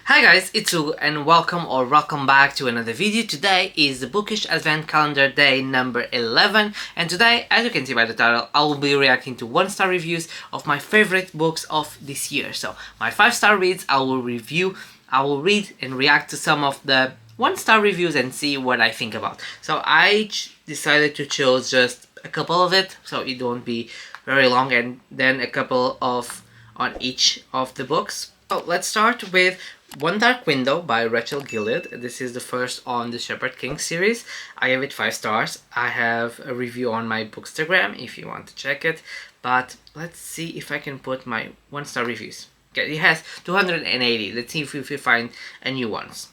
Hi guys, it's Hugo and welcome back to another video. Today is the Bookish Advent Calendar day number 11, and today, as you can see by the title, I will be reacting to 1-star reviews of my favorite books of this year. So my 5-star reads I will read and react to some of the 1-star reviews and see what I think about. So I decided to choose just a couple of it, so it won't be very long, and then a couple of on each of the books. So let's start with One Dark Window by Rachel Gillett. This is the first on the Shepherd King series. I gave it 5 stars. I have a review on my Bookstagram if you want to check it. But let's see if I can put my 1-star reviews. Okay, it has 280. Let's see if we find a new ones.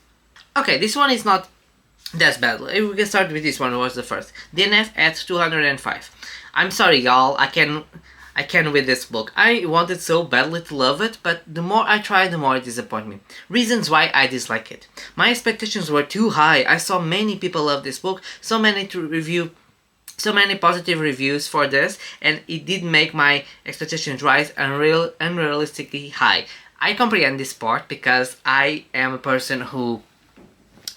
Okay, this one is not that bad. If we can start with this one, was the first. DNF at 205. I'm sorry, y'all. I can with this book. I wanted so badly to love it, but the more I try, the more it disappoints me. Reasons why I dislike it. My expectations were too high. I saw many people love this book, so many positive reviews for this, and it did make my expectations rise unrealistically high. I comprehend this part because I am a person who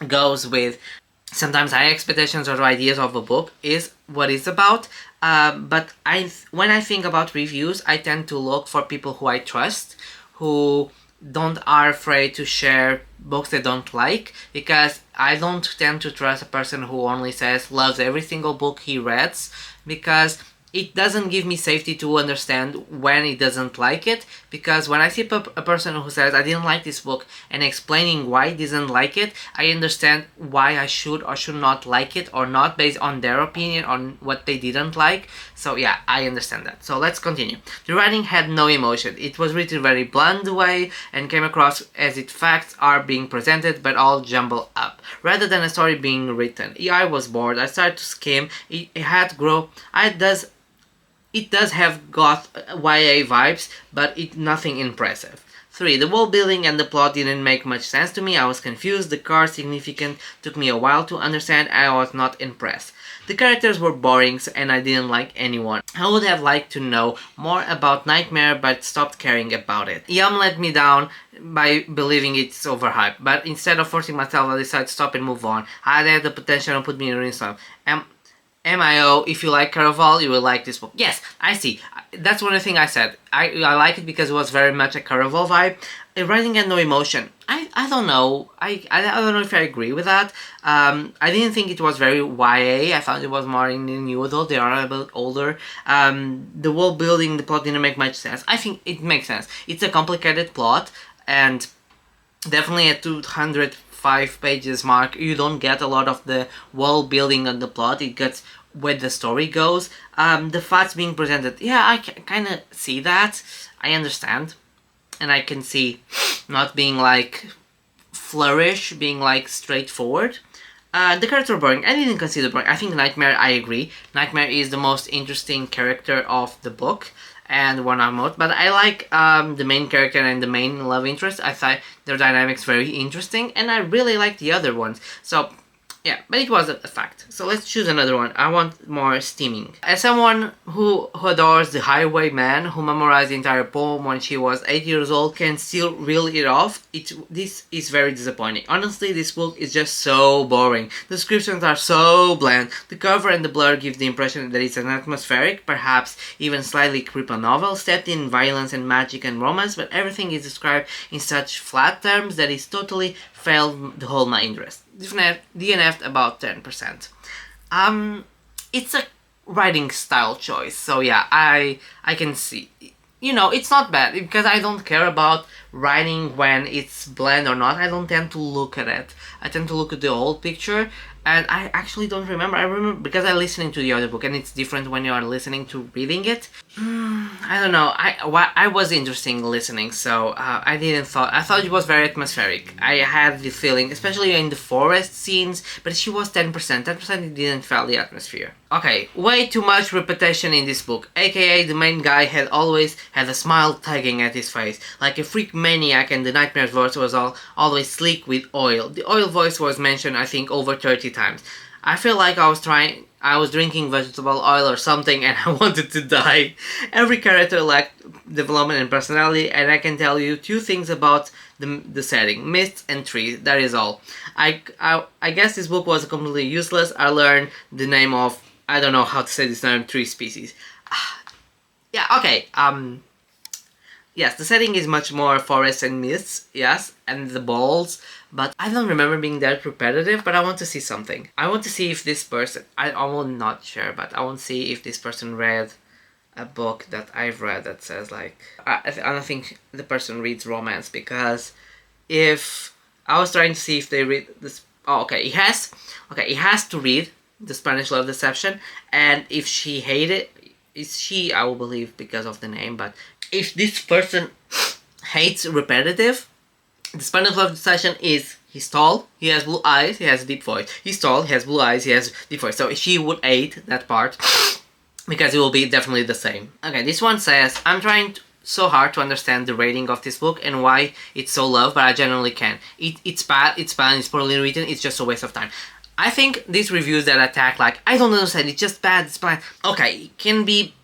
goes with sometimes high expectations or ideas of a book is what it's about. But when I think about reviews, I tend to look for people who I trust, who are afraid to share books they don't like, because I don't tend to trust a person who only says loves every single book he reads, because it doesn't give me safety to understand when he doesn't like it. Because when I see a person who says I didn't like this book and explaining why he doesn't like it, I understand why I should or should not like it or not, based on their opinion on what they didn't like. So yeah, I understand that. So let's continue. The writing had no emotion. It was written very blunt way and came across as if facts are being presented but all jumbled up, rather than a story being written. I was bored. I started to skim. It does have got YA vibes, but it's nothing impressive. 3. The world building and the plot didn't make much sense to me. I was confused. The car significant took me a while to understand. I was not impressed. The characters were boring and I didn't like anyone. I would have liked to know more about Nightmare, but stopped caring about it. Yum let me down by believing it's overhyped, but instead of forcing myself, I decided to stop and move on. I had the potential to put me in a slump. MIO, if you like Caraval, you will like this book. Yes, I see. That's one of the things I said. I like it because it was very much a Caraval vibe. Writing had no emotion. I don't know. I don't know if I agree with that. I didn't think it was very YA. I thought it was more in the new adult. They are a bit older. The world building, the plot didn't make much sense. I think it makes sense. It's a complicated plot, and definitely at 205 pages mark, you don't get a lot of the world building and the plot. It gets where the story goes. The facts being presented, yeah, I kind of see that. I understand. And I can see not being like flourish, being like straightforward. The characters are boring. I didn't consider boring. I think Nightmare, I agree. Nightmare is the most interesting character of the book, and one I'm out. But I like the main character and the main love interest. I thought their dynamics very interesting, and I really like the other ones. So yeah, but it was a fact. So let's choose another one. I want more steaming. As someone who adores The Highwayman, who memorized the entire poem when she was 8 years old, can still reel it off, this is very disappointing. Honestly, this book is just so boring. The descriptions are so bland. The cover and the blur give the impression that it's an atmospheric, perhaps even slightly creepy novel, steeped in violence and magic and romance, but everything is described in such flat terms that it's totally failed to hold my interest. DNF'd about 10%. It's a writing style choice, so yeah, I can see. You know, it's not bad, because I don't care about writing when it's bland or not. I don't tend to look at it. I tend to look at the whole picture, and I actually don't remember. I remember because I'm listening to the other book, and it's different when you are listening to reading it. I don't know. I was interested in listening, so I thought it was very atmospheric. I had the feeling, especially in the forest scenes, but she was 10%. 10% didn't feel the atmosphere. Okay, way too much repetition in this book, aka the main guy had always had a smile tugging at his face, like a freak maniac, and the Nightmare's voice was always sleek with oil. The oil voice was mentioned, I think, over 30 times. I feel like I was trying I was drinking vegetable oil or something and I wanted to die. Every character lacked development and personality, and I can tell you 2 things about the setting: mists and trees. That is all. I guess this book was completely useless. I learned the name of, I don't know how to say this name, 3 species. Yeah, okay. Yes, the setting is much more forest and mists, yes, and the balls, but I don't remember being that repetitive, but I want to see something. I want to see if this person, I'm not sure, but I want to see if this person read a book that I've read that says like, I don't think the person reads romance, because if, I was trying to see if they read this, he has to read The Spanish Love Deception, and if she hated, it's she, I will believe, because of the name, but if this person hates repetitive, the Spanish Love Deception is, he's tall, he has blue eyes, he has a deep voice. He's tall, he has blue eyes, he has deep voice. So she would hate that part, because it will be definitely the same. Okay, this one says, I'm trying so hard to understand the rating of this book and why it's so loved, but I genuinely can't. It's bad, it's poorly written, it's just a waste of time. I think these reviews that attack like, I don't understand, it's just bad, it's bad. Okay, it can be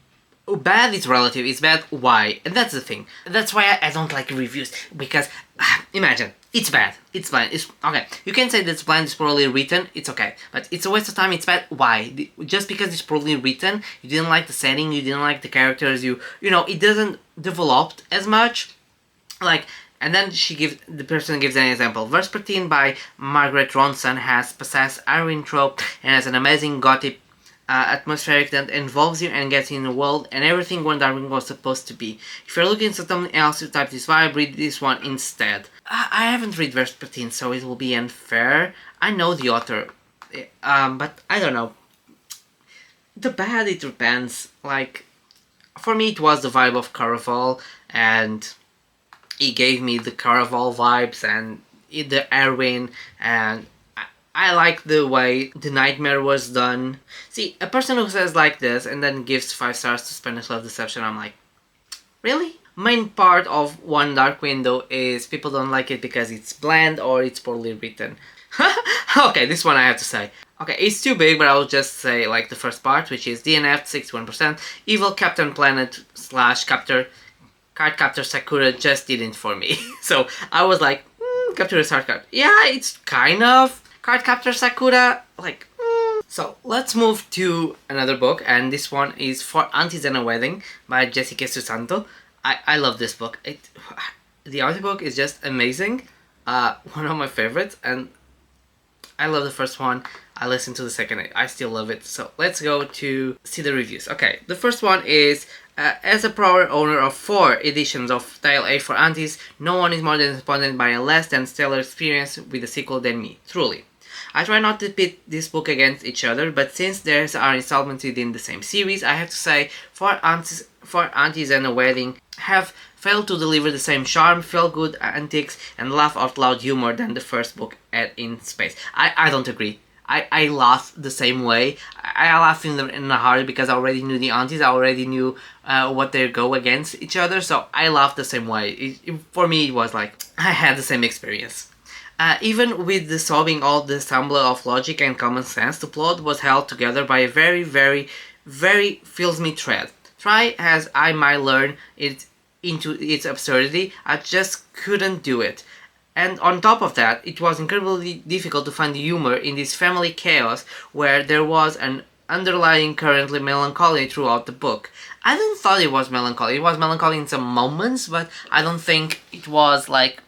bad, it's relative, it's bad, why? And that's the thing. That's why I don't like reviews, because, imagine, it's bad, it's bad, it's, okay, you can say that it's bad, it's poorly written, it's okay, but it's a waste of time, it's bad, why? Just because it's poorly written, you didn't like the setting, you didn't like the characters, you know, it doesn't develop as much, like, and then the person gives an example. Verse 13 by Margaret Ronson has possessed Irene trope and has an amazing gothic atmospheric that involves you and gets in the world and everything when Darwin was supposed to be. If you're looking for something else to type this vibe, read this one instead. I haven't read verse 13, so it will be unfair. I know the author, but I don't know. The bad, it depends. Like, for me it was the vibe of Caraval, and it gave me the Caraval vibes and the Erwin, and I like the way the nightmare was done. See, a person who says like this and then gives 5 stars to Spanish Love Deception, I'm like, really? Main part of One Dark Window is people don't like it because it's bland or it's poorly written. Okay, this one I have to say. Okay, it's too big, but I'll just say like the first part, which is DNF 61%. Evil Captain Planet / Card Captor Sakura just didn't for me. So I was like, Capture is hard card. Yeah, it's kind of Card Captor Sakura, like, So let's move to another book, and this one is For Aunties and a Wedding by Jessica Susanto. I love this book. The audiobook is just amazing. One of my favorites, and I love the first one. I listened to the second, I still love it. So let's go to see the reviews. Okay, the first one is, as a proud owner of 4 editions of Tale A for Aunties, no one is more disappointed by a less than stellar experience with the sequel than me, truly. I try not to pit this book against each other, but since there are installments within the same series, I have to say For Aunties and a Wedding have failed to deliver the same charm, feel-good antics, and laugh-out-loud humor than the first book in space. I don't agree. I laugh the same way. I laugh in a hurry because I already knew the aunties, I already knew what they go against each other, so I laugh the same way. For me, it was like, I had the same experience. Even with the solving all the ensemble of logic and common sense, the plot was held together by a very, very, very feels me thread. Try as I might learn it into its absurdity, I just couldn't do it. And on top of that, it was incredibly difficult to find humor in this family chaos where there was an underlying currently melancholy throughout the book. I didn't thought it was melancholy. It was melancholy in some moments, but I don't think it was like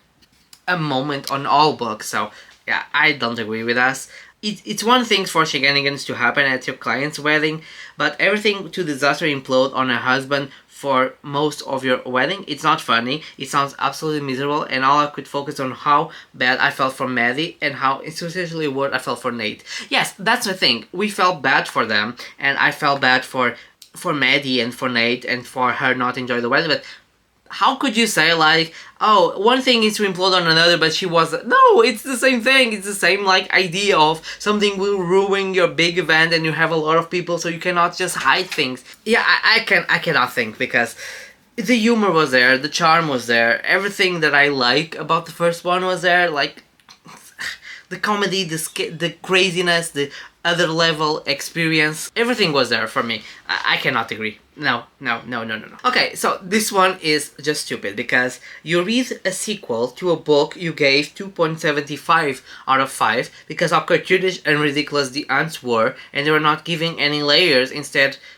a moment on all books. So yeah, I don't agree with us. It's one thing for shenanigans to happen at your client's wedding, but everything to disaster implode on a husband for most of your wedding, it's not funny, it sounds absolutely miserable, and all I could focus on how bad I felt for Maddie and how essentially what I felt for Nate. Yes, that's the thing, we felt bad for them, and I felt bad for Maddie and for Nate and for her not enjoy the wedding, but how could you say like, oh, one thing is to implode on another, but she was... No, it's the same thing. It's the same like idea of something will ruin your big event and you have a lot of people, so you cannot just hide things. Yeah, I cannot think, because the humor was there, the charm was there, everything that I like about the first one was there, like the comedy, the craziness, other level experience. Everything was there for me. I cannot agree. No. Okay, so this one is just stupid because you read a sequel to a book you gave 2.75 out of 5 because how cartoonish and ridiculous the ants were, and they were not giving any layers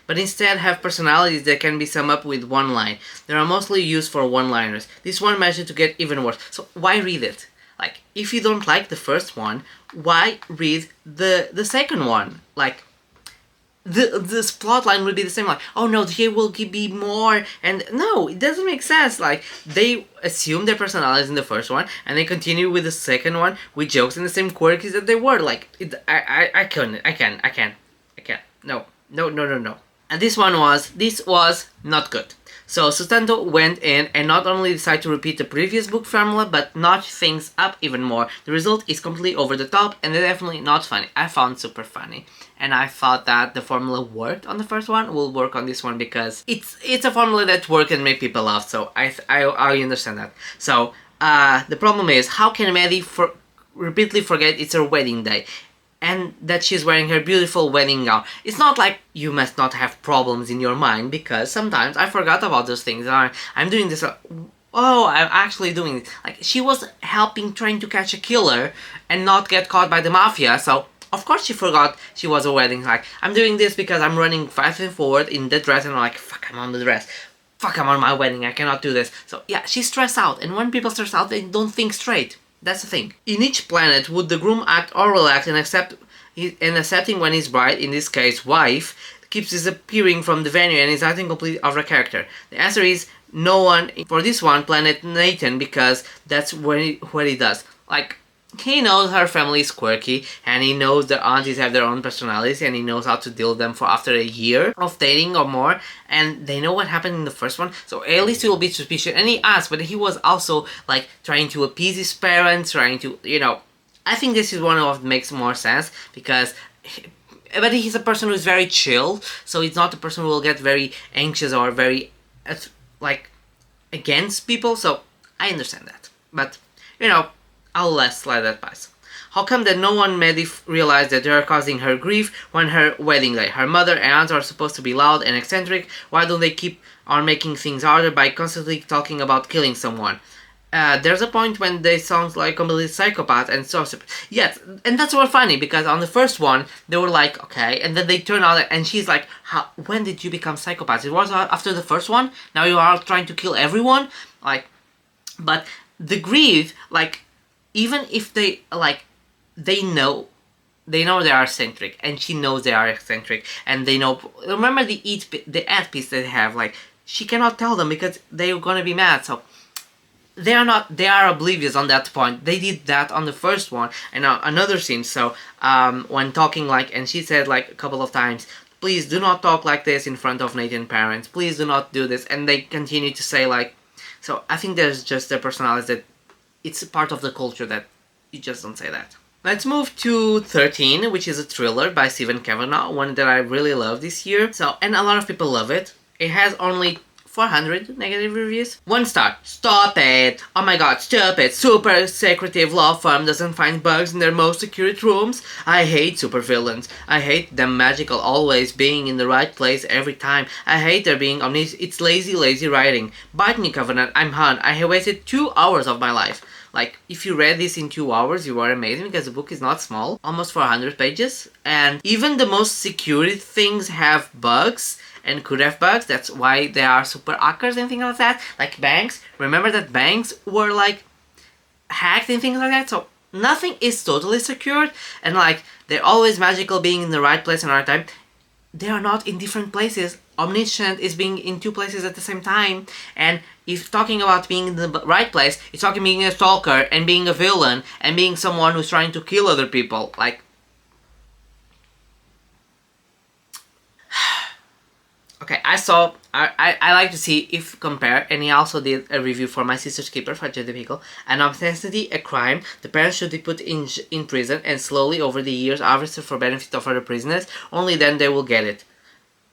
but instead have personalities that can be summed up with one line. They are mostly used for one-liners. This one managed to get even worse. So why read it? Like, if you don't like the first one, why read the second one? Like, this plot line would be the same, like, oh no, here will be more, and no, it doesn't make sense. Like, they assume their personalities in the first one, and they continue with the second one with jokes and the same quirkies that they were. Like, I can't. No. And this was not good. So Sustento went in and not only decided to repeat the previous book formula, but notch things up even more. The result is completely over the top and definitely not funny. I found super funny. And I thought that the formula worked on the first one, will work on this one because it's a formula that works and make people laugh. So I understand that. So the problem is, how can Maddie repeatedly forget it's her wedding day? And that she's wearing her beautiful wedding gown. It's not like you must not have problems in your mind, because sometimes I forgot about those things. I'm doing this. I'm actually doing it. Like, she was helping, trying to catch a killer and not get caught by the mafia. So of course she forgot she was a wedding. Like, I'm doing this because I'm running fast and forward in the dress, and I'm like, fuck, I'm on the dress. Fuck, I'm on my wedding. I cannot do this. So yeah, she's stressed out. And when people stress out, they don't think straight. That's the thing. In each planet, would the groom act or relax and accepting when his bride, in this case wife, keeps disappearing from the venue and is acting completely out of character? The answer is no one for this one, planet Nathan, because that's what he does. Like, he knows her family is quirky, and he knows their aunties have their own personalities, and he knows how to deal with them for after a year of dating or more, and they know what happened in the first one, so at least he will be suspicious. And he asked, but he was also, like, trying to appease his parents, trying to, I think this is one of what makes more sense, because but he's a person who's very chill, so he's not a person who will get very anxious or very, like, against people, so I understand that. But, I'll let that pass. How come that no one Maddie realized that they are causing her grief when her wedding day? Her mother and aunt are supposed to be loud and eccentric. Why don't they keep on making things harder by constantly talking about killing someone? There's a point when they sound like completely psychopath and so yes, and that's what funny, because on the first one they were like, okay, and then they turn out and she's like, when did you become psychopath? It was after the first one. Now you are trying to kill everyone. Like, but the grief, like, even if they, like, they know they are eccentric, and she knows they are eccentric, and they know. Remember the ad piece that they have, like, she cannot tell them because they're gonna be mad, so they are oblivious on that point. They did that on the first one, and another scene, so, when talking, like, and she said, like, a couple of times, please do not talk like this in front of Nathan's parents, please do not do this, and they continue to say, like, so I think there's just their personalities that it's a part of the culture that you just don't say that. Let's move to 13, which is a thriller by Stephen Kavanaugh, one that I really love this year. So, and a lot of people love it. It has only 400 negative reviews. 1 star. Stop it! Oh my god, stop it! Super secretive law firm doesn't find bugs in their most secret rooms. I hate supervillains. I hate them magical always being in the right place every time. I hate there being omniscient. It's lazy writing. Bite me, Covenant. I'm Han. I have wasted 2 hours of my life. Like, if you read this in 2 hours, you are amazing, because the book is not small. Almost 400 pages. And even the most security things have bugs. And could have bugs. That's why they are super hackers and things like that. Like banks. Remember that banks were, like, hacked and things like that. So nothing is totally secured. And, like, they're always magical being in the right place and right time. They are not in different places. Omniscient is being in 2 places at the same time. And if talking about being in the right place, it's talking being a stalker and being a villain and being someone who's trying to kill other people. Like, okay, I like to see if compare, and he also did a review for My Sister's Keeper for Jedi Pickle. An obscenity, a crime, the parents should be put in prison and slowly over the years harvested for benefit of other prisoners, only then they will get it.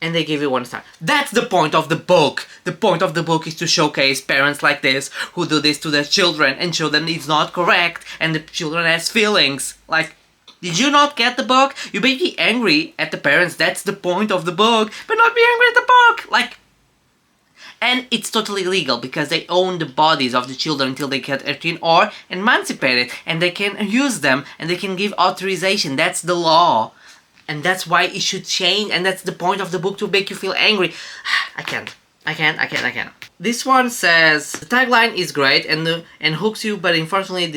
And they give it 1 star. That's the point of the book! The point of the book is to showcase parents like this, who do this to their children, and show them it's not correct, and the children has feelings. Like, Did you not get the book? You may be angry at the parents, that's the point of the book, but not be angry at the book! Like, and it's totally legal because they own the bodies of the children until they get 18 or emancipated, and they can use them and they can give authorization. That's the law. And that's why it should change, and that's the point of the book, to make you feel angry. I can't. This one says, the tagline is great and hooks you, but unfortunately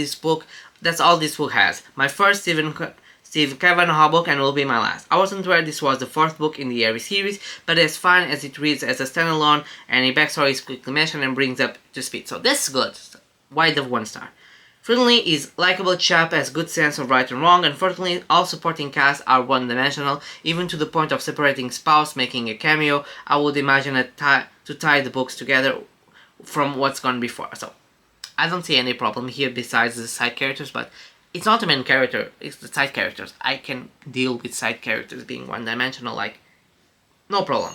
that's all this book has. My first Steve Kavanaugh book and will be my last. I wasn't aware this was the 4th book in the Airy series, but as fine as it reads as a standalone, and a backstory is quickly mentioned and brings up to speed. So this is good. Why the 1 star? Finley is likable chap, has good sense of right and wrong. Unfortunately, all supporting casts are one-dimensional, even to the point of separating spouse making a cameo. I would imagine to tie the books together from what's gone before. So, I don't see any problem here besides the side characters, but it's not the main character, it's the side characters. I can deal with side characters being one-dimensional, like, no problem.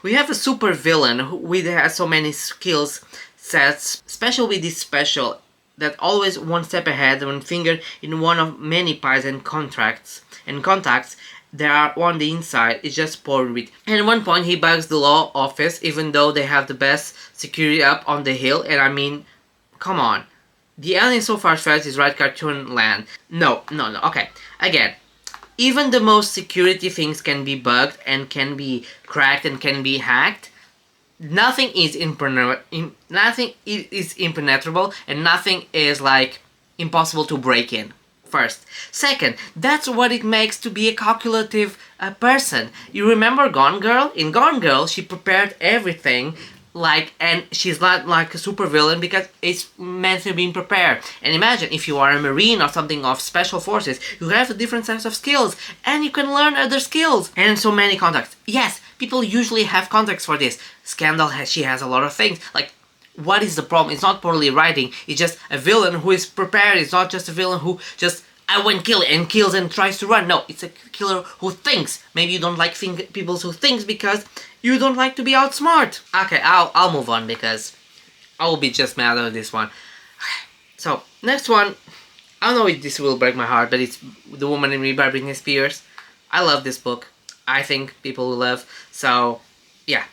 We have a super villain who has so many skills sets, special with this special, that always one step ahead, one finger in one of many pies and contacts there are on the inside. It's just poured with. And at one point he bugs the law office, even though they have the best security up on the hill. And I mean, come on. The alien so far felt is right cartoon land. No, okay. Again, even the most security things can be bugged and can be cracked and can be hacked. Nothing is impenetrable and nothing is like impossible to break in. First. Second, that's what it makes to be a calculative person. You remember Gone Girl? In Gone Girl, she prepared everything, like, and she's not like a super villain because it's meant to be prepared. And imagine if you are a marine or something of special forces, you have a different set of skills and you can learn other skills and so many contacts. Yes, people usually have contacts for this. Scandal she has a lot of things. Like, what is the problem? It's not poorly writing. It's just a villain who is prepared. It's not just a villain who just I went kill and kills and tries to run. No, it's a killer who thinks. Maybe you don't like people who thinks because you don't like to be outsmart. Okay, I'll move on because I will be just mad at this one. So, next one. I don't know if this will break my heart, but it's The Woman in Me by Britney Spears. I love this book. I think people will love. So, yeah.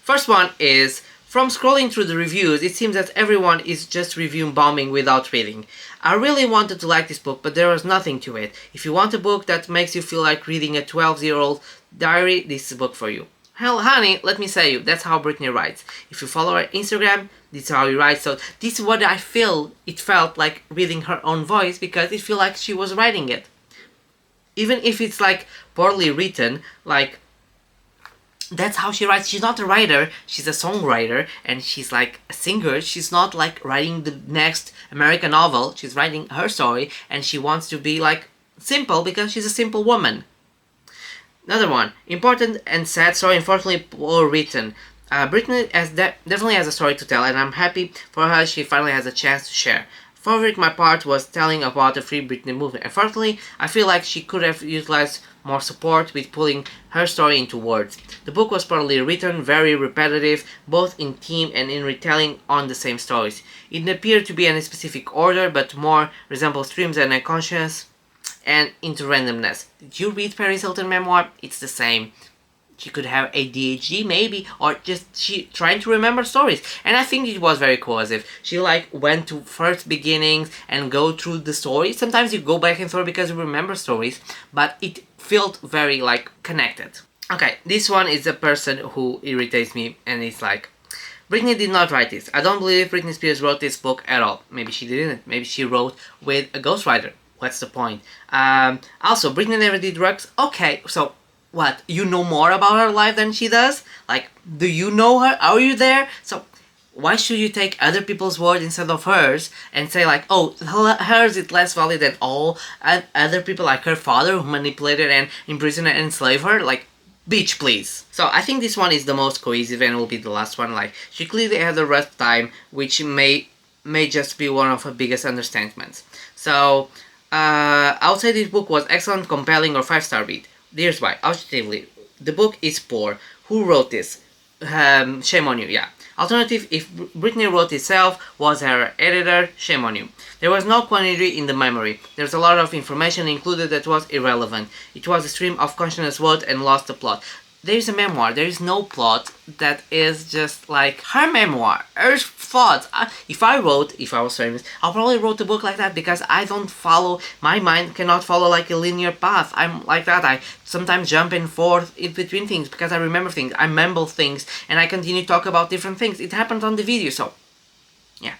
First one is, from scrolling through the reviews, it seems that everyone is just reviewing bombing without reading. I really wanted to like this book, but there was nothing to it. If you want a book that makes you feel like reading a 12-year-old diary, this is a book for you. Hell, honey, let me say you, that's how Britney writes. If you follow her Instagram, this is how he writes. So this is what I feel. It felt like reading her own voice because it felt like she was writing it. Even if it's like poorly written, like, that's how she writes. She's not a writer, she's a songwriter, and she's like a singer. She's not like writing the next American novel. She's writing her story, and she wants to be like simple because she's a simple woman. Another one, important and sad story, unfortunately poor written. Britney definitely has a story to tell, and I'm happy for her she finally has a chance to share. Favorite my part was telling about the Free Britney movement. Unfortunately, I feel like she could have utilized more support with pulling her story into words. The book was poorly written, very repetitive, both in theme and in retelling on the same stories. It didn't appear to be in a specific order, but more resembles streams and unconscious and into randomness. Did you read Paris Hilton memoir? It's the same. She could have ADHD maybe, or just she trying to remember stories. And I think it was very cohesive. She like went to first beginnings and go through the story. Sometimes you go back and forth because you remember stories, but it felt very like connected. Okay, this one is a person who irritates me, and it's like, Britney did not write this. I don't believe Britney Spears wrote this book at all. Maybe she didn't. Maybe she wrote with a ghostwriter. What's the point? Also, Britney never did drugs. Okay, so what? You know more about her life than she does? Like, do you know her? Are you there? So, why should you take other people's word instead of hers and say like, oh, hers is less valid than all other people like her father who manipulated and imprisoned and enslaved her? Like, bitch, please. So, I think this one is the most cohesive and will be the last one. Like, she clearly had a rough time, which may just be one of her biggest understatements. So, I would say this book was excellent, compelling, or 5-star read. Here's why. Objectively, the book is poor. Who wrote this? Shame on you, yeah. Alternative, if Britney wrote itself, was her editor, shame on you. There was no quantity in the memory. There's a lot of information included that was irrelevant. It was a stream of consciousness word and lost the plot. There is a memoir, there is no plot that is just like her memoir, her thoughts. If I was famous, I probably wrote a book like that because I don't follow, my mind cannot follow like a linear path. I'm like that. I sometimes jump and forth in between things because I remember things, I mumble things, and I continue to talk about different things. It happens on the video, so yeah.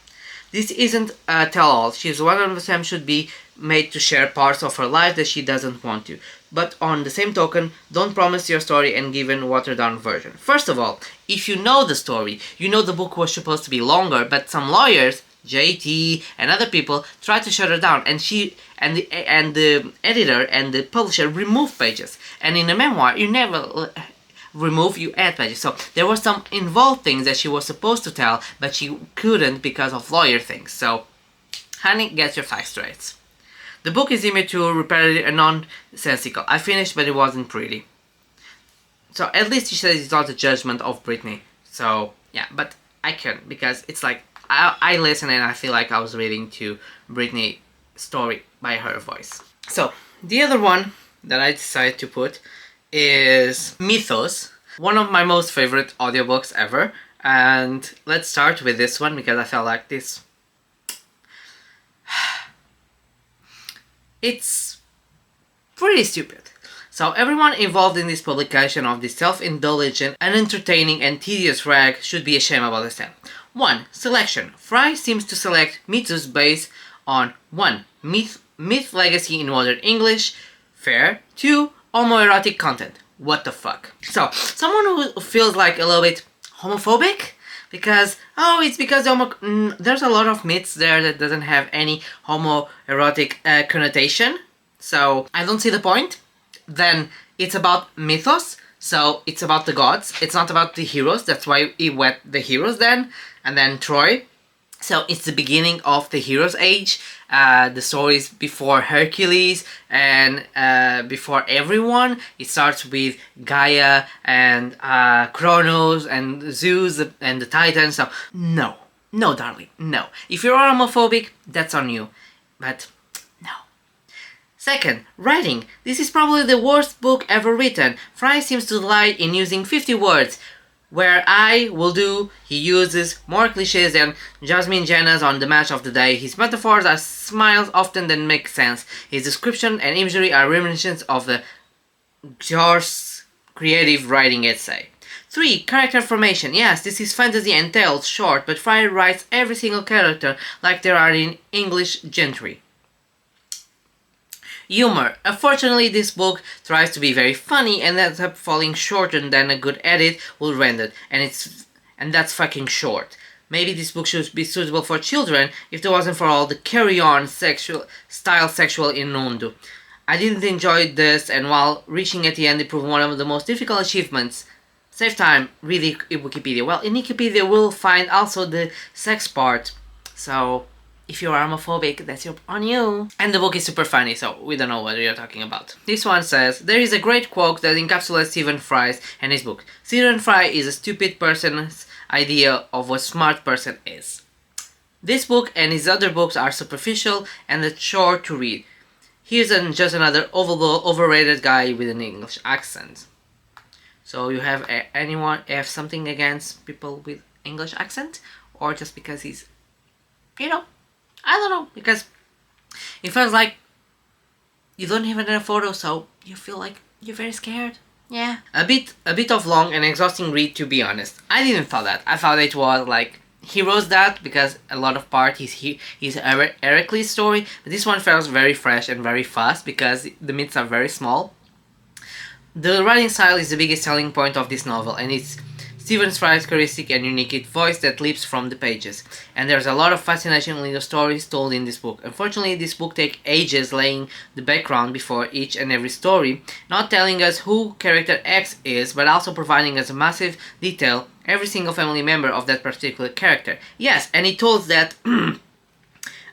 This isn't a tell-all. She's 100% should be made to share parts of her life that she doesn't want to. But on the same token, don't promise your story and give a watered-down version. First of all, if you know the story, you know the book was supposed to be longer, but some lawyers, JT and other people, tried to shut her down, and the editor and the publisher removed pages. And in a memoir, you never remove, you add pages. So there were some involved things that she was supposed to tell, but she couldn't because of lawyer things. So, honey, get your facts straight. The book is immature, repetitive, and nonsensical. I finished, but it wasn't pretty. So at least she says it's not a judgment of Britney. So yeah, but I can't, because it's like I listen and I feel like I was reading to Britney's story by her voice. So the other one that I decided to put is Mythos, one of my most favorite audiobooks ever. And let's start with this one because I felt like this. It's pretty stupid. So everyone involved in this publication of this self-indulgent, unentertaining and tedious rag should be ashamed about this. 1. Selection. Fry seems to select Mythos based on 1. Myth legacy in modern English. Fair. 2. Homoerotic content. What the fuck? So, someone who feels like a little bit homophobic? Because, it's because there's a lot of myths there that doesn't have any homoerotic connotation. So, I don't see the point. Then, it's about mythos. So, it's about the gods. It's not about the heroes. That's why he wet the heroes then. And then Troy. So, it's the beginning of the heroes' age. The stories before Hercules and before everyone. It starts with Gaia and Kronos and Zeus and the Titans. So, no, darling, no. If you're homophobic, that's on you. But, no. Second, writing. This is probably the worst book ever written. Fry seems to delight in using 50 words. Where I will do, he uses more cliches than Jasmine Jenna's on the match of the day. His metaphors are smiles often than make sense. His description and imagery are reminiscent of the George's creative writing essay. 3. Character formation. Yes, this is fantasy and tales, short, but Fry writes every single character like they are in English gentry. Humor. Unfortunately, this book tries to be very funny and ends up falling shorter than a good edit will render, and that's fucking short. Maybe this book should be suitable for children if it wasn't for all the carry-on sexual innuendo. I didn't enjoy this, and while reaching at the end, it proved one of the most difficult achievements. Save time, read Wikipedia. Well, in Wikipedia we'll find also the sex part, so if you're homophobic, that's on you. And the book is super funny, so we don't know what you're talking about. This one says, there is a great quote that encapsulates Stephen Fry and his book. Stephen Fry is a stupid person's idea of what smart person is. This book and his other books are superficial and a chore to read. Here's just another overrated guy with an English accent. So you have have something against people with English accent? Or just because he's, I don't know, because it feels like you don't even have a photo, so you feel like you're very scared. Yeah. A bit of long and exhausting read, to be honest. I didn't thought that. I thought it was like, he wrote that because a lot of part is Heracles' story, but this one feels very fresh and very fast because the myths are very small. The writing style is the biggest selling point of this novel, and it's Stephen Fry's charismatic and unique voice that leaps from the pages. And there's a lot of fascination in the stories told in this book. Unfortunately, this book takes ages laying the background before each and every story, not telling us who character X is, but also providing us a massive detail, every single family member of that particular character. Yes, and it told that,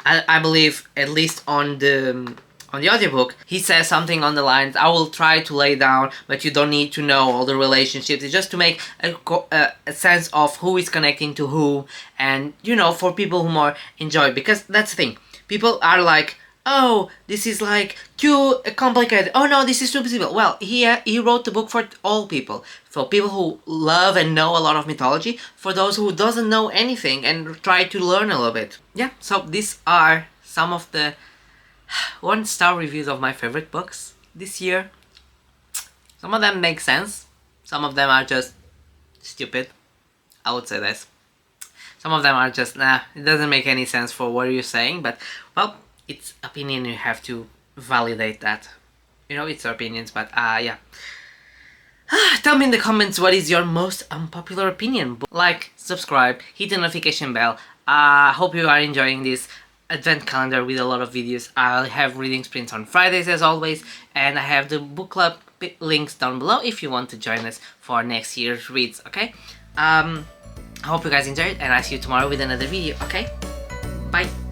I believe, at least on the On the audiobook, he says something on the lines, I will try to lay down, but you don't need to know all the relationships. It's just to make a sense of who is connecting to who, and, you know, for people who more enjoy. Because that's the thing. People are like, oh, this is like too complicated. Oh no, this is too simple. Well, he wrote the book for all people. For people who love and know a lot of mythology. For those who doesn't know anything and try to learn a little bit. Yeah, so these are some of the 1-star reviews of my favorite books this year. Some of them make sense. Some of them are just stupid. I would say this. Some of them are just, nah, it doesn't make any sense for what you're saying. But, well, it's opinion, you have to validate that. You know, it's our opinions, but yeah. Tell me in the comments what is your most unpopular opinion. Like, subscribe, hit the notification bell. Hope you are enjoying this advent calendar with a lot of videos. I'll have reading sprints on Fridays as always, and I have the book club links down below if you want to join us for next year's reads, okay? I hope you guys enjoyed, and I'll see you tomorrow with another video, okay? Bye!